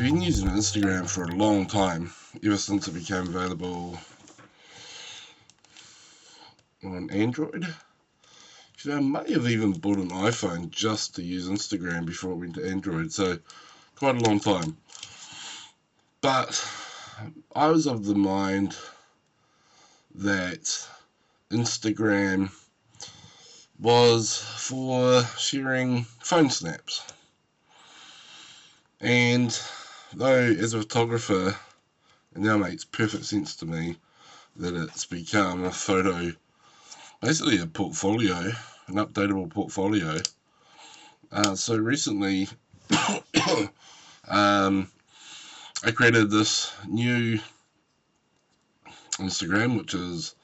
been using Instagram for a long time, ever since it became available on Android. I may have even bought an iPhone just to use Instagram before it went to Android, so quite a long time. But I was of the mind that Instagram was for sharing phone snaps. And though as a photographer, it now makes perfect sense to me that it's become a photo, basically a portfolio, an updatable portfolio. So recently, I created this new Instagram, which is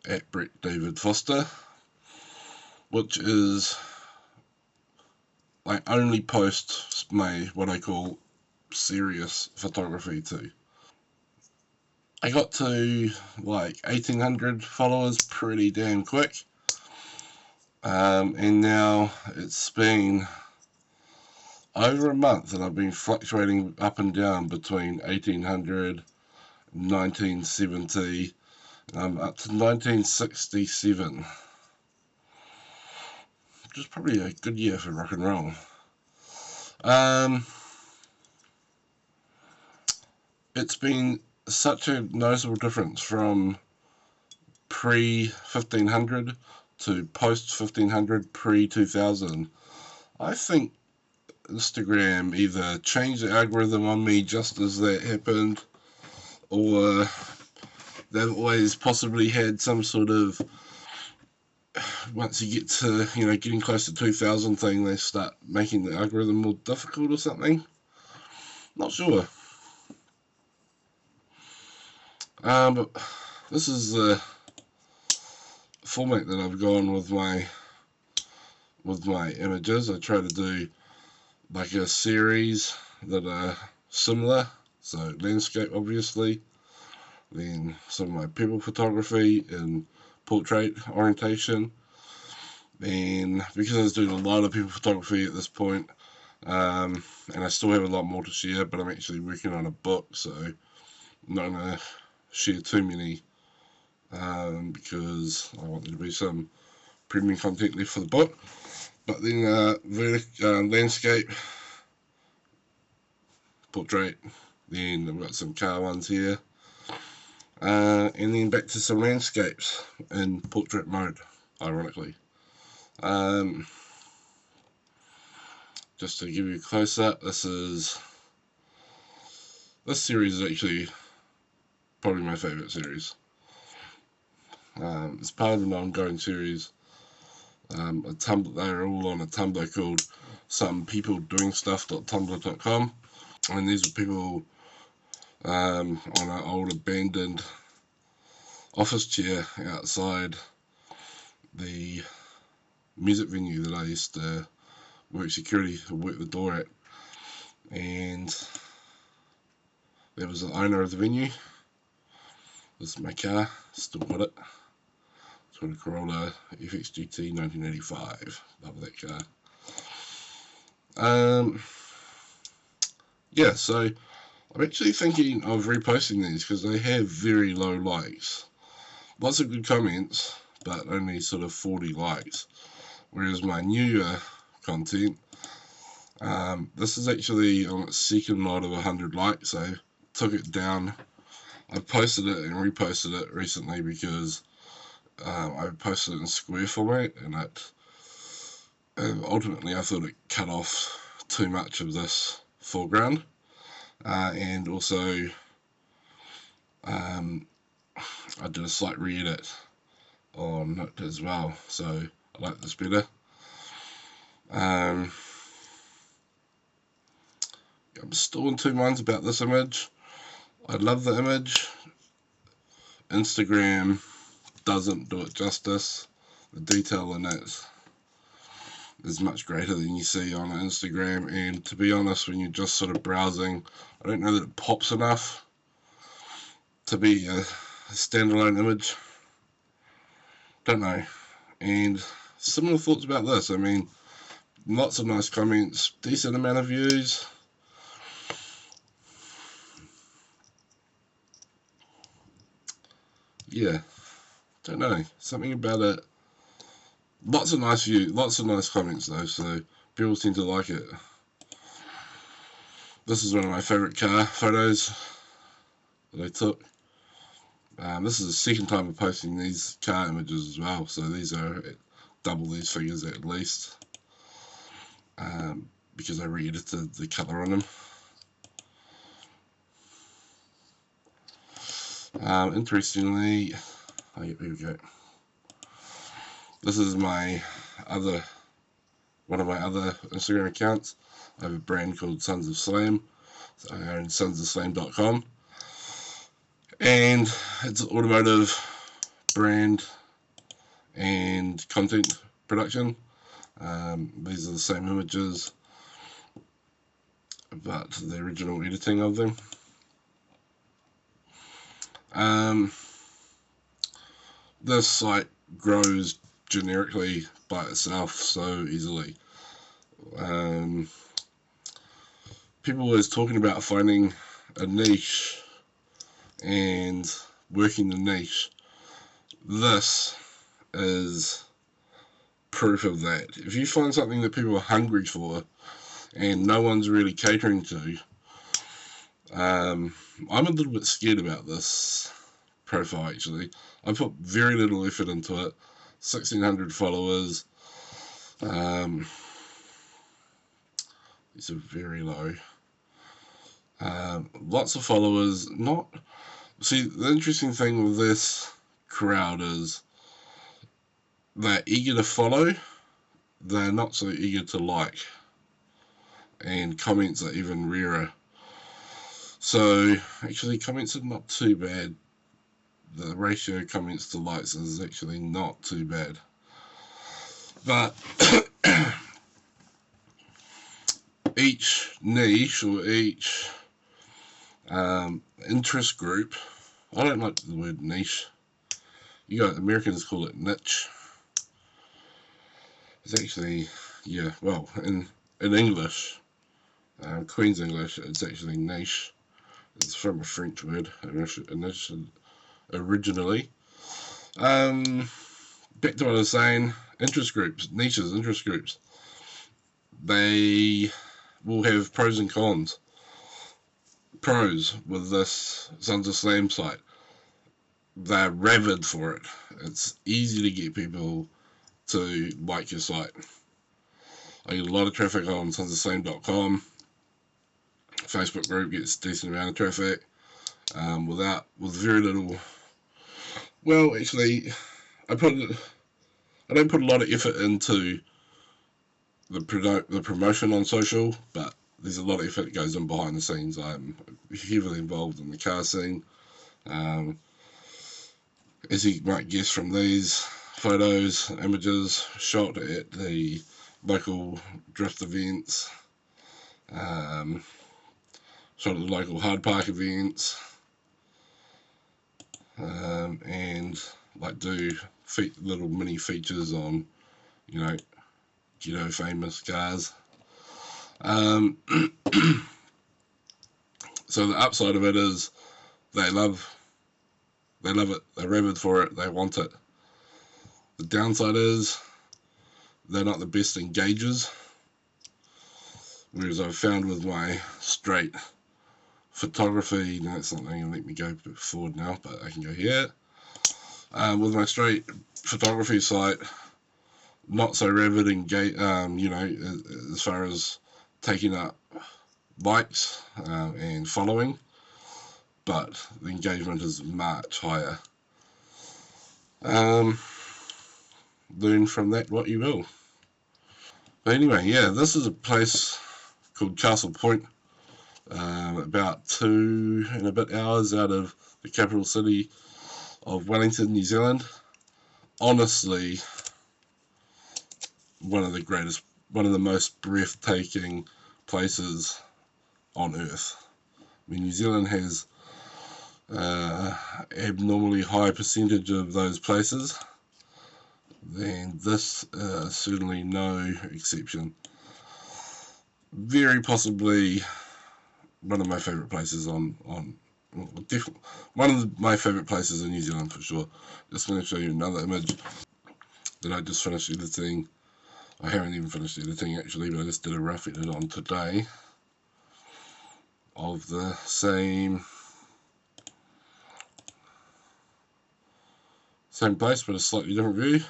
at Brett David Foster, which is I only post my what I call serious photography to. I got to like 1,800 followers pretty damn quick, and now it's been over a month and I've been fluctuating up and down between 1,800 and 1970, and I'm up to 1967, which is probably a good year for rock and roll. It's been such a noticeable difference from pre-1500 to post-1500, pre-2000. I think Instagram either changed the algorithm on me just as that happened, or they've always possibly had some sort of, once you get to, getting close to 2000 thing, they start making the algorithm more difficult or something. Not sure. But this is the format that I've gone with my images. I try to do like a series that are similar, so landscape obviously, then some of my people photography and portrait orientation, and because I was doing a lot of people photography at this point, and I still have a lot more to share, but I'm actually working on a book, so I'm not going to share too many, because I want there to be some premium content left for the book. But then landscape, portrait, then I've got some car ones here, and then back to some landscapes in portrait mode, ironically. Just to give you a close-up, this series is actually probably my favourite series. It's part of an ongoing series. They're all on a Tumblr called somepeopledoingstuff.tumblr.com, and these are people on an old abandoned office chair outside the music venue that I used to work the door at, and there was the owner of the venue. This is my car, still got it. It's got a Corolla FX GT 1985. Love that car. Yeah, so I'm actually thinking of reposting these because they have very low likes. Lots of good comments, but only sort of 40 likes. Whereas my newer content, this is actually on its second lot of 100 likes. I took it down. I posted it and reposted it recently because I posted it in square format, and ultimately I thought it cut off too much of this foreground, and also I did a slight re-edit on it as well, so I like this better. I'm still in two minds about this image. I love the image. Instagram doesn't do it justice. The detail in it is much greater than you see on Instagram, and to be honest, when you're just sort of browsing, I don't know that it pops enough to be a standalone image. Don't know. And similar thoughts about this. I mean, lots of nice comments, decent amount of views. yeah, don't know, something about it. Lots of nice views, lots of nice comments though, so people seem to like it. This is one of my favourite car photos that I took. This is the second time I'm posting these car images as well, so these are double these figures at least, because I re-edited the colour on them. Interestingly, here we go. This is my one of my other Instagram accounts. I have a brand called Sons of Slam. So I own sonsofslam.com, and it's an automotive brand and content production. These are the same images, but the original editing of them. This site grows generically by itself so easily. People are always talking about finding a niche and working the niche. This is proof of that. If you find something that people are hungry for and no one's really catering to, I'm a little bit scared about this profile actually. I put very little effort into it. 1,600 followers. These are very low. Lots of followers. See, the interesting thing with this crowd is they're eager to follow. They're not so eager to like. And comments are even rarer. So, actually, comments are not too bad. The ratio of comments to likes is actually not too bad. But each niche or each interest group, I don't like the word niche. You got Americans call it niche. It's actually, yeah, well, in English, Queen's English, it's actually niche. It's from a French word originally. Back to what I was saying, interest groups, niches, interest groups. They will have pros and cons. Pros with this Sons of Slam site. They're rabid for it. It's easy to get people to like your site. I get a lot of traffic on sonsofslam.com. Facebook group gets a decent amount of traffic. With very little. Well, actually, I don't put a lot of effort into the promotion on social, but there's a lot of effort that goes on behind the scenes. I'm heavily involved in the car scene. As you might guess from these photos, images shot at the local drift events, shot at the local hard park events, and like do little mini features on, ghetto famous cars. So the upside of it is they love it, they're rabid for it, they want it. The downside is they're not the best engagers, whereas I've found with my straight photography, no, it's not going to let me go forward now, but I can go here. With my straight photography site, not so rabid as far as taking up likes and following, but the engagement is much higher. Learn from that what you will. But anyway, yeah, this is a place called Castle Point, about 2 and a bit hours out of the capital city of Wellington, New Zealand. Honestly, one of the most breathtaking places on earth. I mean, New Zealand has abnormally high percentage of those places, and this certainly no exception. Very possibly one of my favourite places on one of my favourite places in New Zealand for sure. Just going to show you another image that I just finished editing. I haven't even finished editing actually, but I just did a rough edit on today of the same place, but a slightly different view.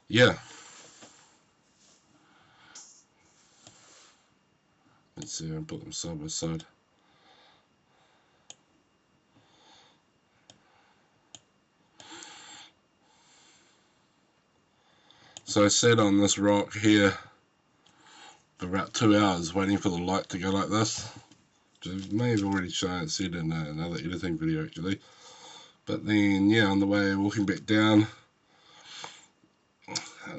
Yeah. Let's see, I'll put them side by side. So I sat on this rock here for about 2 hours waiting for the light to go like this. Which I may have already shown it, said in another editing video actually. But then, yeah, on the way walking back down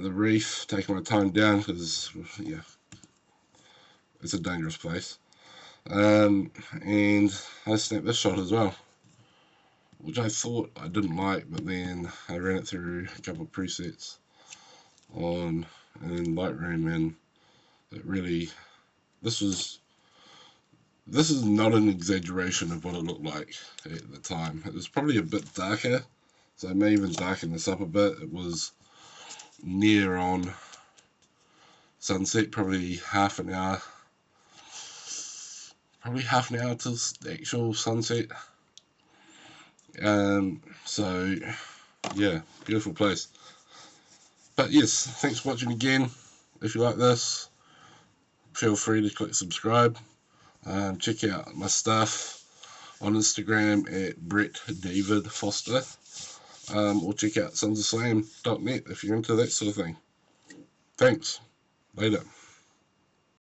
the reef, taking my time down because, yeah, it's a dangerous place. And I snapped this shot as well, which I thought I didn't like, but then I ran it through a couple of presets in Lightroom, and it really, this is not an exaggeration of what it looked like at the time. It was probably a bit darker, so I may even darken this up a bit. It was near on sunset, probably half an hour till the actual sunset. So yeah, beautiful place. But yes, thanks for watching again. If you like this, feel free to click subscribe. Check out my stuff on Instagram at Brett David Foster, or check out sonsofslam.net if you're into that sort of thing. Thanks. Later.